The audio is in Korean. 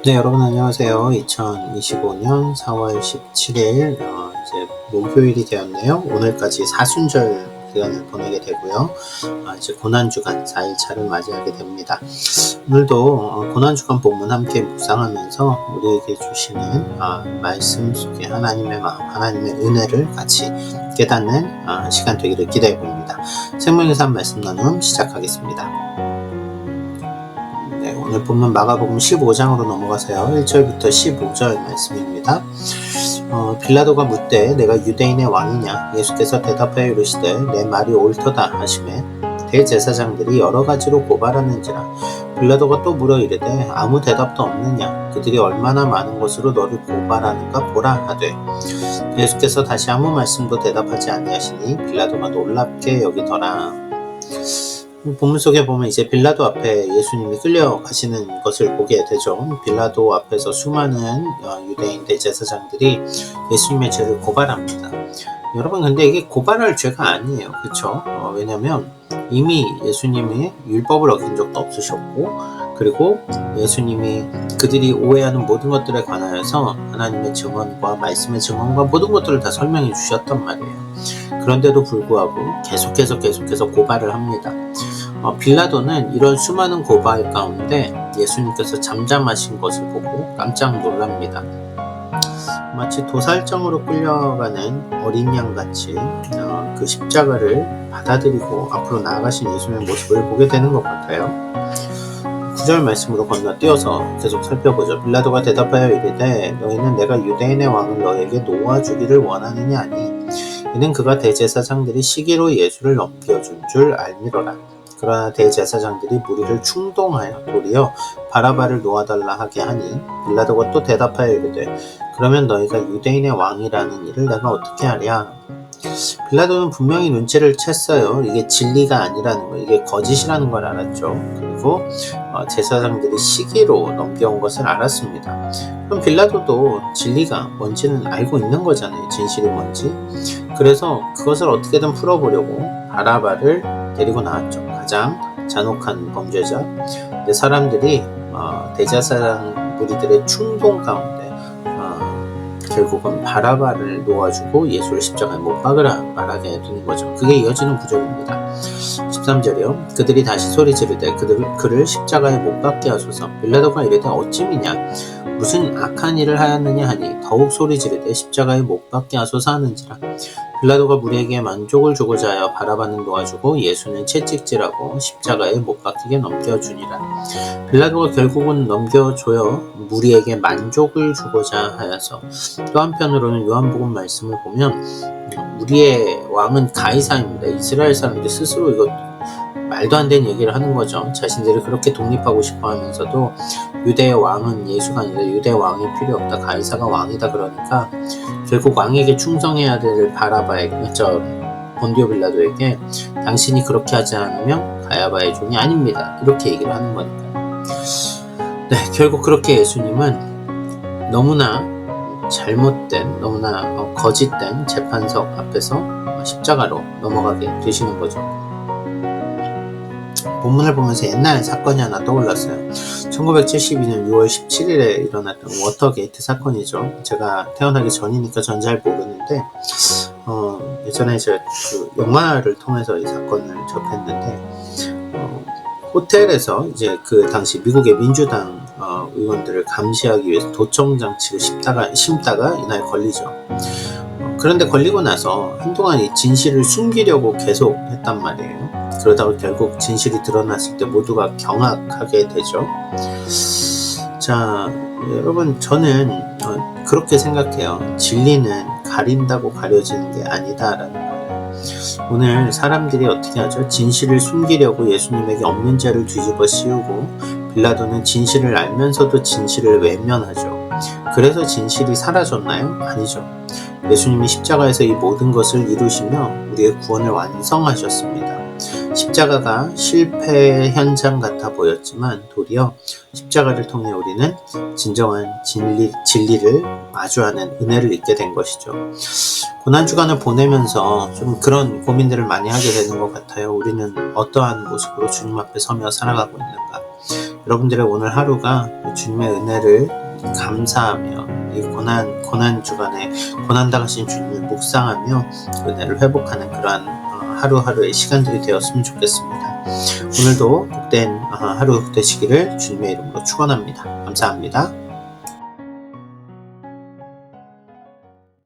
네, 여러분 안녕하세요. 2025년 4월 17일 이제 목요일이 되었네요. 오늘까지 사순절 기간을 보내게 되고요. 이제 고난주간 4일차를 맞이하게 됩니다. 오늘도 고난주간 본문 함께 묵상하면서 우리에게 주시는 말씀 속에 하나님의 마음, 하나님의 은혜를 같이 깨닫는 시간 되기를 기대해 봅니다. 생명의 삶 말씀 나눔 시작하겠습니다. 네, 오늘 본문 마가복음 15장으로 넘어가세요. 1절부터 15절 말씀입니다. 빌라도가 묻되 내가 유대인의 왕이냐? 예수께서 대답하여 이르시되 내 말이 옳도다 하시매 대제사장들이 여러 가지로 고발하는지라. 빌라도가 또 물어 이르되 아무 대답도 없느냐? 그들이 얼마나 많은 것으로 너를 고발하는가 보라 하되 예수께서 다시 아무 말씀도 대답하지 아니하시니 빌라도가 놀랍게 여기더라. 본문 속에 보면 이제 빌라도 앞에 예수님이 끌려가시는 것을 보게 되죠. 빌라도 앞에서 수많은 유대인 대제사장들이 예수님의 죄를 고발합니다. 여러분, 근데 이게 고발할 죄가 아니에요. 그렇죠? 왜냐하면 이미 예수님이 율법을 어긴 적도 없으셨고, 그리고 예수님이 그들이 오해하는 모든 것들에 관하여서 하나님의 증언과 말씀의 증언과 모든 것들을 다 설명해 주셨단 말이에요. 그런데도 불구하고 계속해서 고발을 합니다. 빌라도는 이런 수많은 고발 가운데 예수님께서 잠잠하신 것을 보고 깜짝 놀랍니다. 마치 도살장으로 끌려가는 어린 양같이 그 십자가를 받아들이고 앞으로 나아가신 예수님의 모습을 보게 되는 것 같아요. 9절 말씀으로 건너뛰어서 계속 살펴보죠. 빌라도가 대답하여 이르되 너희는 내가 유대인의 왕을 너에게 놓아주기를 원하느냐 하니 이는 그가 대제사장들이 시기로 예수를 넘겨준 줄 알미러라. 그러나 대제사장들이 무리를 충동하여 도리어 바라바를 놓아달라 하게 하니 빌라도가 또 대답하여 이르되 그러면 너희가 유대인의 왕이라는 일을 내가 어떻게 하랴. 빌라도는 분명히 눈치를 챘어요. 이게 진리가 아니라는 거, 이게 거짓이라는 걸 알았죠. 그리고 제사장들이 시기로 넘겨온 것을 알았습니다. 그럼 빌라도도 진리가 뭔지는 알고 있는 거잖아요. 진실이 뭔지. 그래서 그것을 어떻게든 풀어보려고 바라바를 데리고 나왔죠. 가장 잔혹한 범죄자. 근데 사람들이 대제사장 무리들의 충동 가운데 결국은 바라바를 놓아주고 예수를 십자가에 못 박으라 말하게 되는 거죠. 그게 이어지는 구절입니다. 13절이요. 그들이 다시 소리 지르되 그를 십자가에 못 박게 하소서. 빌라도가 이르되 어찌미냐 무슨 악한 일을 하였느냐 하니 더욱 소리 지르되 십자가에 못 박게 하소서 하는지라. 빌라도가 무리에게 만족을 주고자 하여 바라바는 놓아주고 예수는 채찍질하고 십자가에 못 박히게 넘겨주니라. 빌라도가 결국은 넘겨줘요. 무리에게 만족을 주고자 하여서. 또 한편으로는 요한복음 말씀을 보면 우리의 왕은 가이사입니다. 이스라엘 사람들이 스스로 이거 말도 안 되는 얘기를 하는 거죠. 자신들이 그렇게 독립하고 싶어 하면서도 유대의 왕은 예수가 아니라 유대의 왕이 필요 없다. 가이사가 왕이다. 그러니까 결국 왕에게 충성해야 될 바라바에게, 본디오 빌라도에게 당신이 그렇게 하지 않으면 가야바의 종이 아닙니다. 이렇게 얘기를 하는 거니까요. 네, 결국 그렇게 예수님은 너무나 잘못된, 너무나 거짓된 재판석 앞에서 십자가로 넘어가게 되시는 거죠. 본문을 보면서 옛날 사건이 하나 떠올랐어요. 1972년 6월 17일에 일어났던 워터게이트 사건이죠. 제가 태어나기 전이니까 전 잘 모르는데 예전에 제가 그 영화를 통해서 이 사건을 접했는데 호텔에서 이제 그 당시 미국의 민주당 의원들을 감시하기 위해서 도청 장치를 심다가 이날 걸리죠. 그런데 걸리고 나서 한동안 이 진실을 숨기려고 계속 했단 말이에요. 그러다가 결국 진실이 드러났을 때 모두가 경악하게 되죠. 자, 여러분, 저는 그렇게 생각해요. 진리는 가린다고 가려지는 게 아니다라는 거예요. 오늘 사람들이 어떻게 하죠? 진실을 숨기려고 예수님에게 없는 죄를 뒤집어 씌우고 빌라도는 진실을 알면서도 진실을 외면하죠. 그래서 진실이 사라졌나요? 아니죠. 예수님이 십자가에서 이 모든 것을 이루시며 우리의 구원을 완성하셨습니다. 십자가가 실패 현장 같아 보였지만 도리어 십자가를 통해 우리는 진정한 진리를 마주하는 은혜를 잊게 된 것이죠. 고난주간을 보내면서 좀 그런 고민들을 많이 하게 되는 것 같아요. 우리는 어떠한 모습으로 주님 앞에 서며 살아가고 있는가? 여러분들의 오늘 하루가 주님의 은혜를 감사하며 이 고난 주간에 고난 당하신 주님을 묵상하며 은혜를 회복하는 그러한 하루하루의 시간들이 되었으면 좋겠습니다. 오늘도 복된 하루 되시기를 주님의 이름으로 축원합니다. 감사합니다.